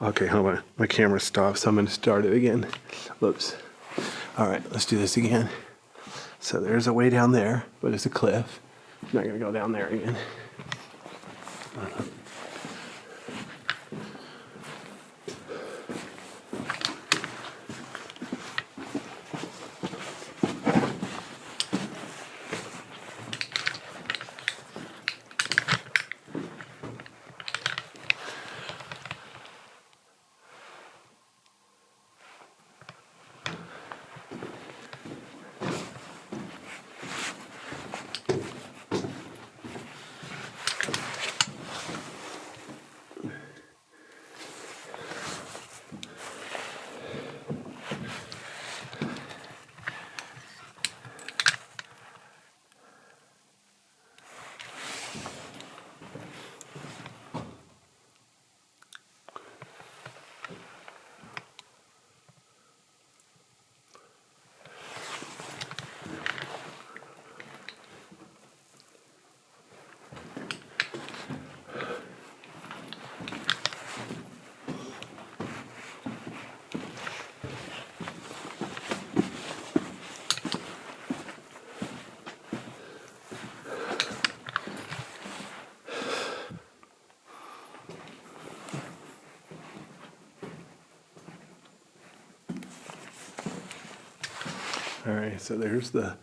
Okay, hold on. My camera stopped, so I'm going to start it again. Whoops. All right, let's do this again. So there's a way down there, but it's a cliff. I'm not going to go down there again. All right, so there's the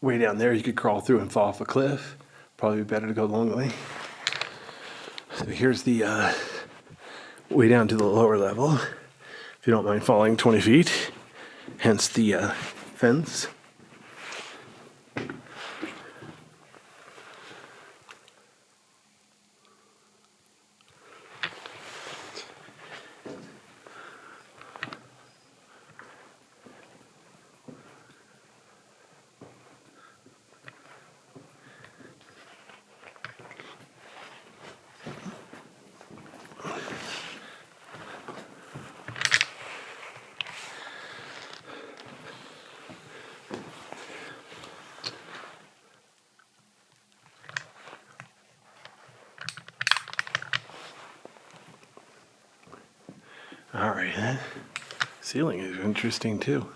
way down there. You could crawl through and fall off a cliff. Probably better to go the long way. So here's the way down to the lower level. If you don't mind falling 20 feet, hence the fence. All right, that ceiling is interesting too.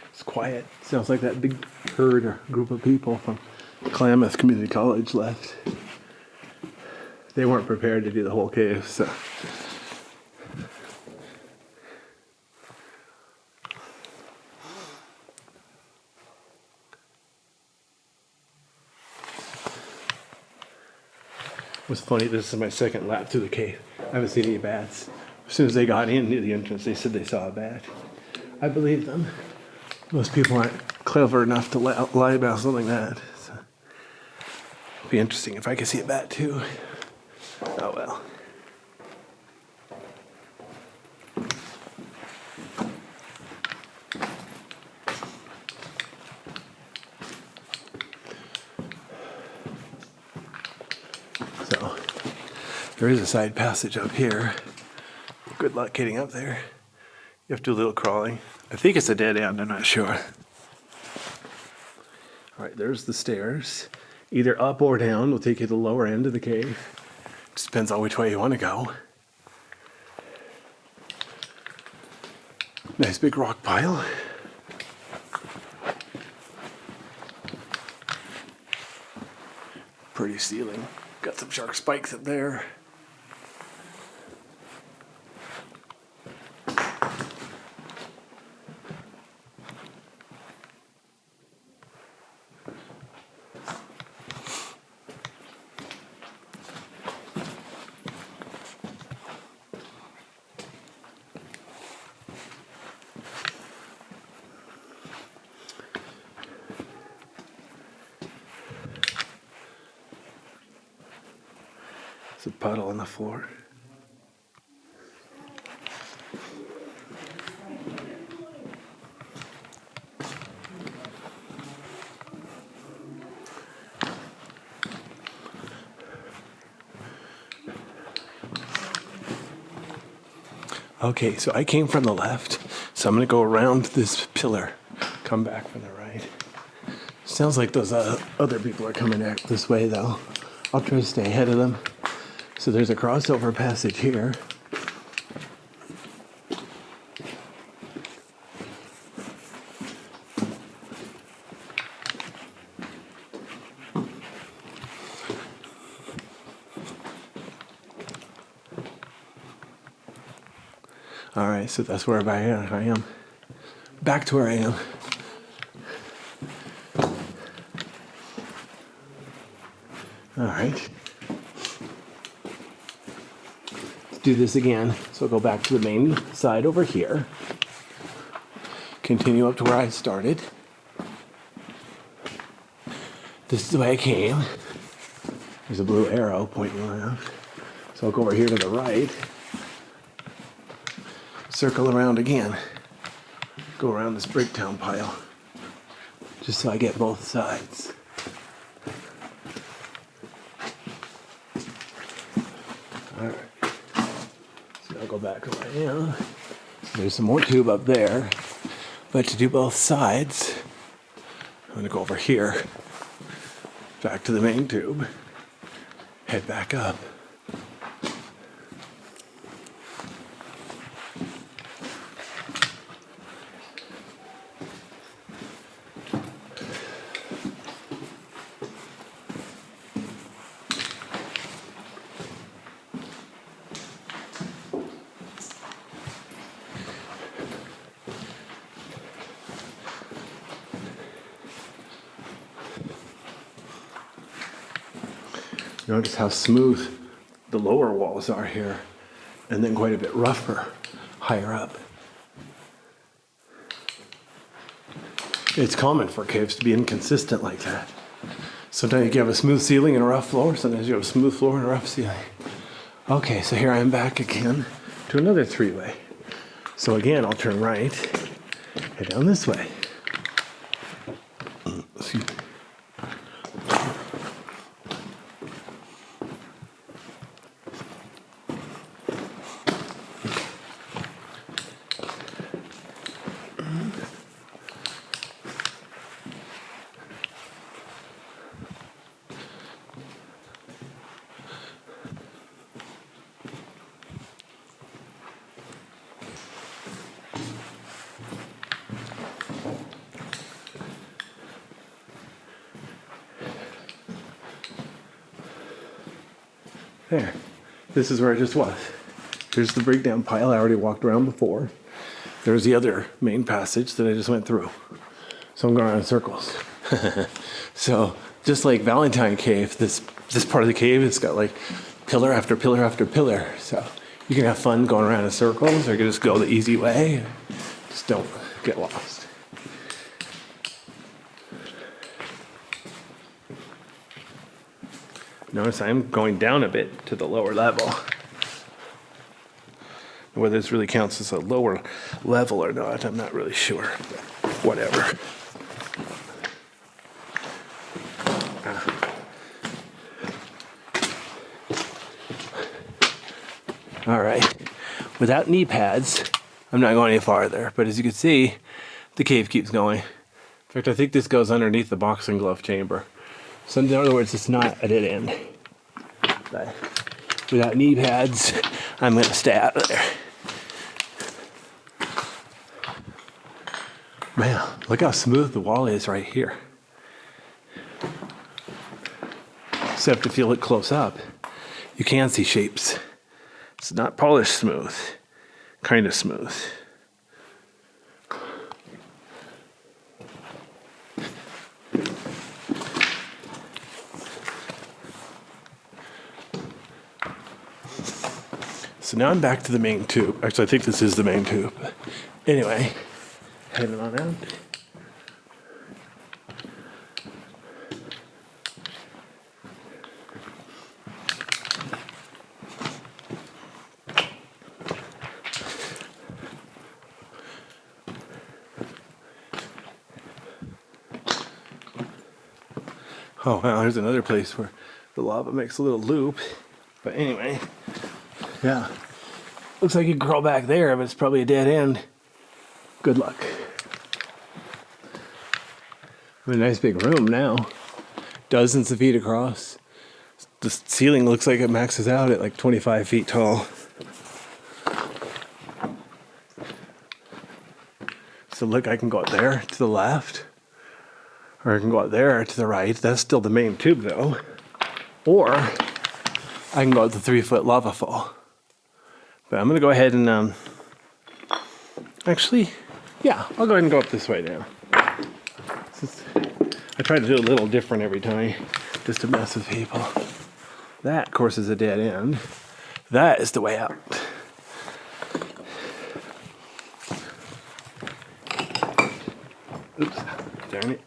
It's quiet. Sounds like that big herd or group of people from Klamath Community College left. They weren't prepared to do the whole cave, so. It was funny, this is my second lap through the cave. I haven't seen any bats. As soon as they got into the entrance, they said they saw a bat. I believe them. Most people aren't clever enough to lie about something like that. So. It'd be interesting if I could see a bat too. Oh well. So, there is a side passage up here. Good luck getting up there. You have to do a little crawling. I think it's a dead end, I'm not sure. All right, there's the stairs. Either up or down will take you to the lower end of the cave. Just depends on which way you want to go. Nice big rock pile. Pretty ceiling. Got some sharp spikes up there. There's a puddle on the floor. Okay, so I came from the left, so I'm gonna go around this pillar, come back from the right. Sounds like those other people are coming out this way though. I'll try to stay ahead of them. So there's a crossover passage here. All right, so that's where I am. Back to where I am. All right. Let's do this again. So I'll go back to the main side over here. Continue up to where I started. This is the way I came. There's a blue arrow pointing left. So I'll go over here to the right. Circle around again. Go around this breakdown pile. Just so I get both sides. Alright. So I'll go back to where I am. There's some more tube up there. But to do both sides, I'm going to go over here. Back to the main tube. Head back up. Notice how smooth the lower walls are here, and then quite a bit rougher higher up. It's common for caves to be inconsistent like that. Sometimes you have a smooth ceiling and a rough floor, sometimes you have a smooth floor and a rough ceiling. Okay, so here I am back again to another three-way. So again, I'll turn right, head down this way. Excuse me. There. This is where I just was. Here's the breakdown pile I already walked around before. There's the other main passage that I just went through. So I'm going around in circles. So just like Valentine Cave, this part of the cave has got like pillar after pillar after pillar. So you can have fun going around in circles, or you can just go the easy way. Just don't get lost. Notice I'm going down a bit to the lower level. Whether this really counts as a lower level or not, I'm not really sure. But whatever. All right. Without knee pads, I'm not going any farther. But as you can see, the cave keeps going. In fact, I think this goes underneath the boxing glove chamber. So in other words, it's not a dead end. But without knee pads, I'm going to stay out of there. Man, look how smooth the wall is right here. Except if you look close up, you can see shapes. It's not polished smooth, kind of smooth. So now I'm back to the main tube. Actually, I think this is the main tube. Anyway, heading on out. Oh, wow, here's another place where the lava makes a little loop. But anyway, yeah. Looks like you can crawl back there, but it's probably a dead end. Good luck. We have a nice big room now. Dozens of feet across. The ceiling looks like it maxes out at like 25 feet tall. So look, I can go out there to the left. Or I can go out there to the right. That's still the main tube though. Or I can go out the 3-foot lava fall. But I'm gonna go ahead and actually, yeah, I'll go ahead and go up this way now. I try to do a little different every time, just to mess with people. That, of course, is a dead end. That is the way out. Oops, darn it.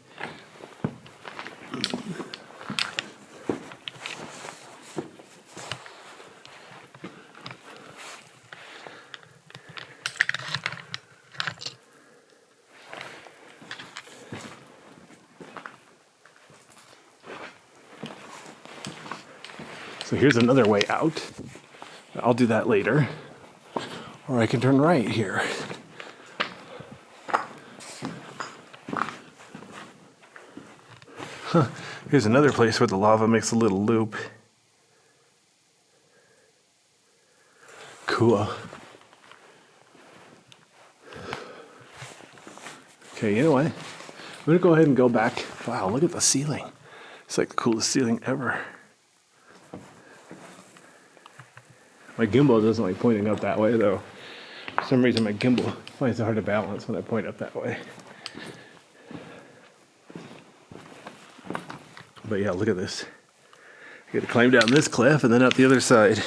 So here's another way out. I'll do that later. Or I can turn right here. Huh. Here's another place where the lava makes a little loop. Cool. Okay, you know what? I'm gonna go ahead and go back. Wow, look at the ceiling. It's like the coolest ceiling ever. My gimbal doesn't like pointing up that way though. For some reason my gimbal finds it hard to balance when I point up that way. But yeah, look at this. I gotta climb down this cliff and then up the other side.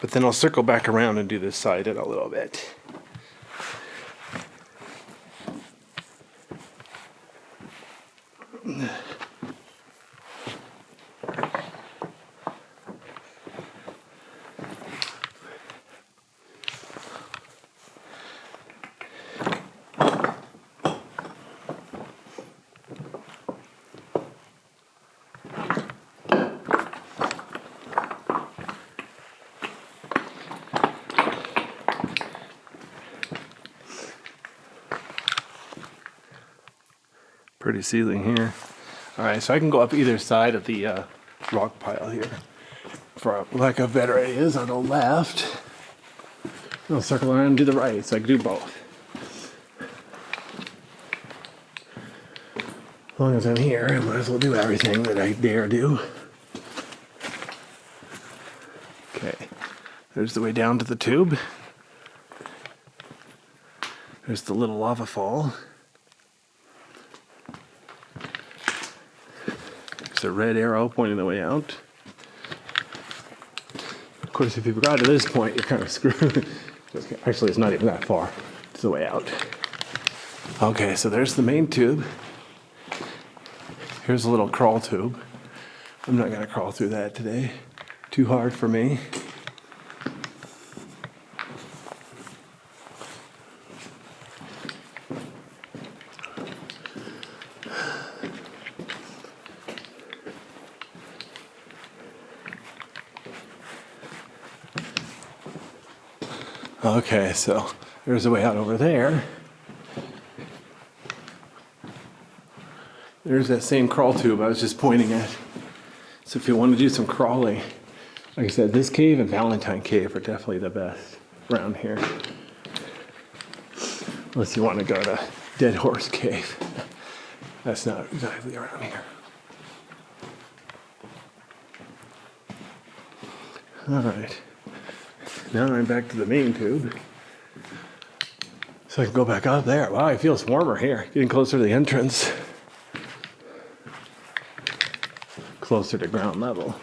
But then I'll circle back around and do this side in a little bit. Pretty ceiling here. Alright, so I can go up either side of the rock pile here. For lack of better ideas, on the left. I'll circle around and do the right, so I can do both. As long as I'm here, I might as well do everything that I dare do. Okay, there's the way down to the tube. There's the little lava fall. There's a red arrow pointing the way out. Of course, if you've got to this point, you're kind of screwed. Actually, it's not even that far. It's the way out. Okay, so there's the main tube. Here's a little crawl tube. I'm not going to crawl through that today. Too hard for me. Okay, so there's a way out over there. There's that same crawl tube I was just pointing at. So if you want to do some crawling, like I said, this cave and Valentine Cave are definitely the best around here. Unless you want to go to Dead Horse Cave. That's not exactly around here. Alright. Now I'm back to the main tube. So I can go back up there. Wow, it feels warmer here. Getting closer to the entrance. Closer to ground level.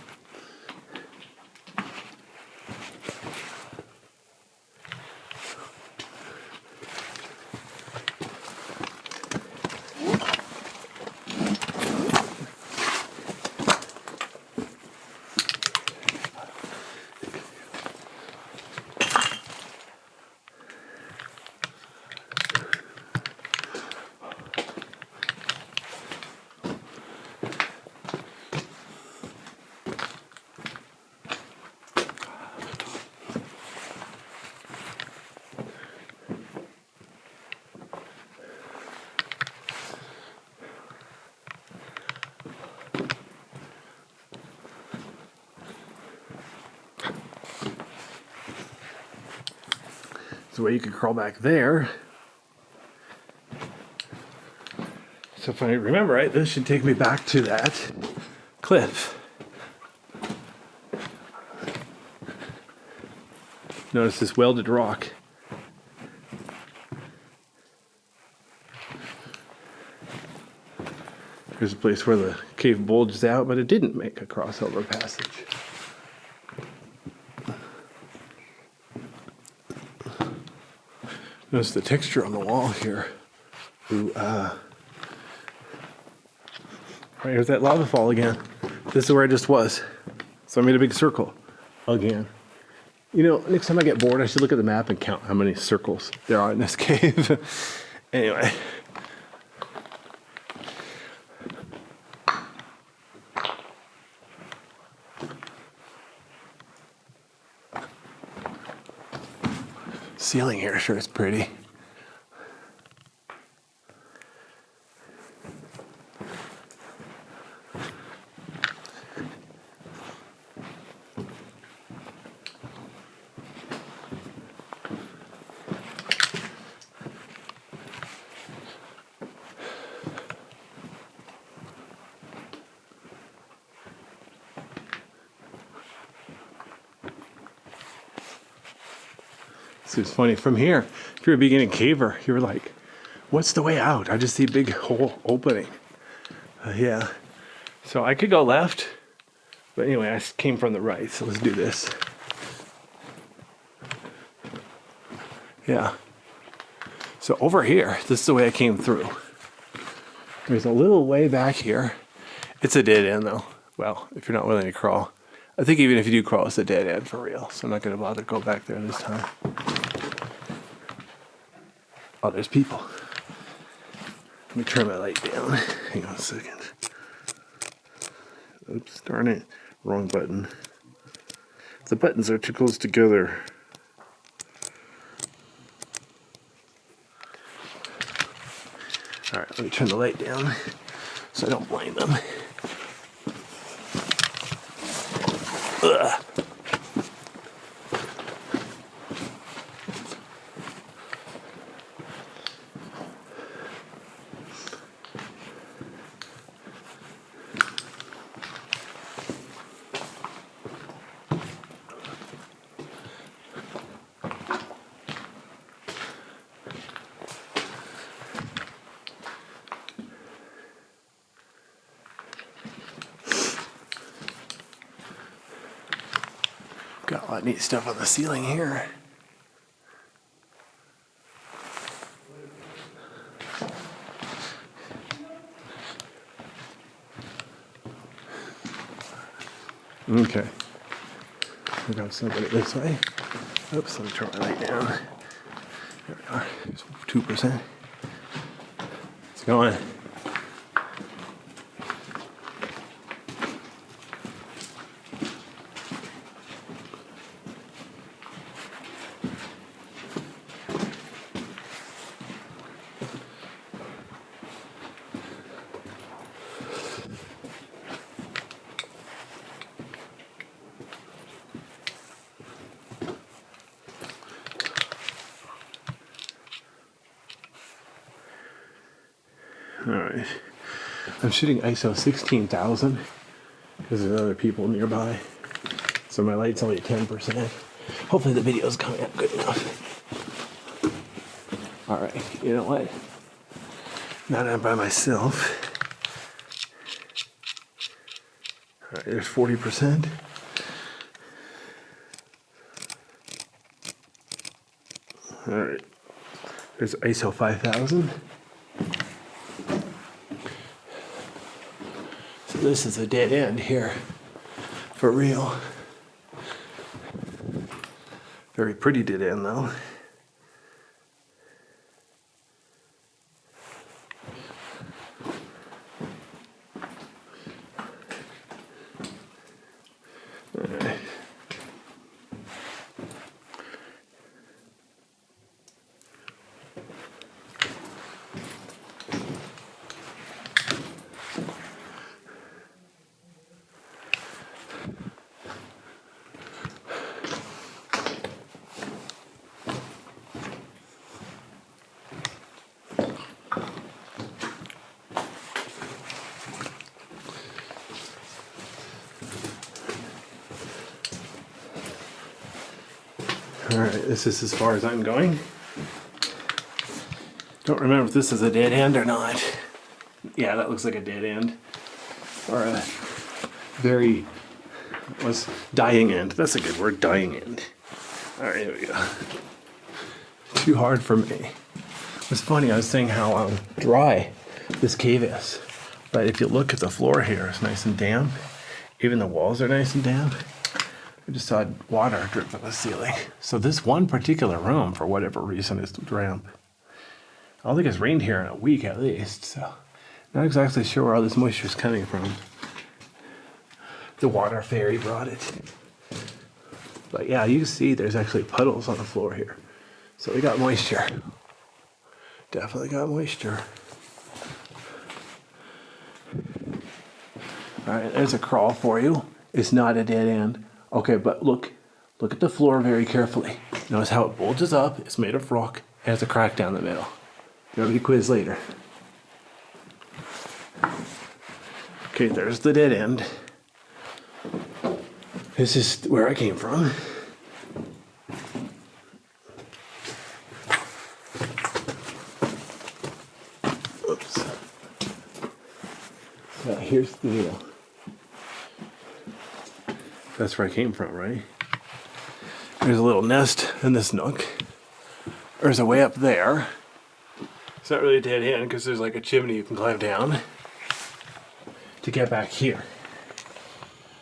There's a way you could crawl back there. So if I remember right, this should take me back to that cliff. Notice this welded rock. Here's a place where the cave bulges out, but it didn't make a crossover passage. Notice the texture on the wall here. Ooh, right, here's that lava fall again. This is where I just was. So I made a big circle again. You know, next time I get bored, I should look at the map and count how many circles there are in this cave. Anyway. Ceiling here sure is pretty. It's funny from here. If you're a beginning caver, you're like, what's the way out? I just see a big hole opening. Yeah. So I could go left, but anyway, I came from the right. So let's do this. Yeah. So over here, this is the way I came through. There's a little way back here. It's a dead end though. Well, if you're not willing to crawl. I think even if you do crawl, it's a dead end for real. So I'm not going to bother to go back there this time. Oh, there's people. Let me turn my light down. Hang on a second. Oops, darn it. Wrong button. The buttons are too close together. Alright, let me turn the light down so I don't blind them. Ugh. Got a lot of neat stuff on the ceiling here. Okay. We got somebody this way. Oops, let me turn my light down. There we are. There's 2%. It's going. Alright. I'm shooting ISO 16,000 because there's other people nearby. So my light's only at 10%. Hopefully the video's coming out good enough. Alright, you know what? Now that I'm by myself. Alright, there's 40%. Alright. There's ISO 5000. So this is a dead end here. For real. Very pretty dead end though. Alright. All right, this is as far as I'm going. Don't remember if this is a dead end or not. Yeah, that looks like a dead end. Or a very, was dying end. That's a good word, dying end. All right, here we go. Too hard for me. It's funny, I was saying how dry this cave is. But if you look at the floor here, it's nice and damp. Even the walls are nice and damp. I just saw water drip from the ceiling. So this one particular room, for whatever reason, is damp. I don't think it's rained here in a week at least, so not exactly sure where all this moisture is coming from. The water fairy brought it. But yeah, you can see there's actually puddles on the floor here. So we got moisture. Definitely got moisture. All right, there's a crawl for you. It's not a dead end. Okay, but look at the floor very carefully. Notice how it bulges up. It's made of rock. It has a crack down the middle. Gravity quiz later. Okay, there's the dead end. This is where I came from. Oops. Now here's the deal. That's where I came from, right? There's a little nest in this nook. There's a way up there. It's not really a dead end because there's like a chimney you can climb down to get back here.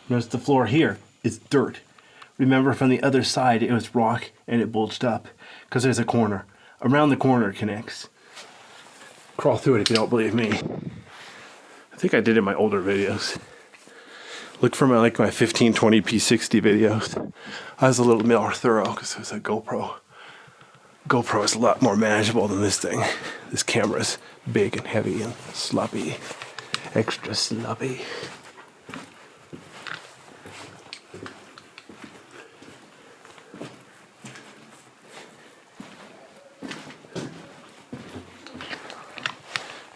Notice the floor here is dirt. Remember from the other side it was rock and it bulged up because there's a corner. Around the corner it connects. Crawl through it if you don't believe me. I think I did it in my older videos. Look for my 1520p 60 videos. I was a little more thorough because it was a GoPro. GoPro is a lot more manageable than this thing. This camera's big and heavy and sloppy. Extra sloppy.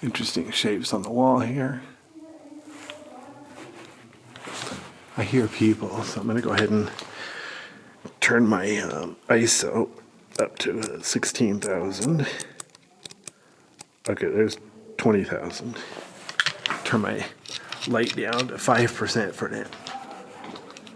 Interesting shapes on the wall here. I hear people, so I'm going to go ahead and turn my ISO up to 16,000. Okay, there's 20,000. Turn my light down to 5% for now.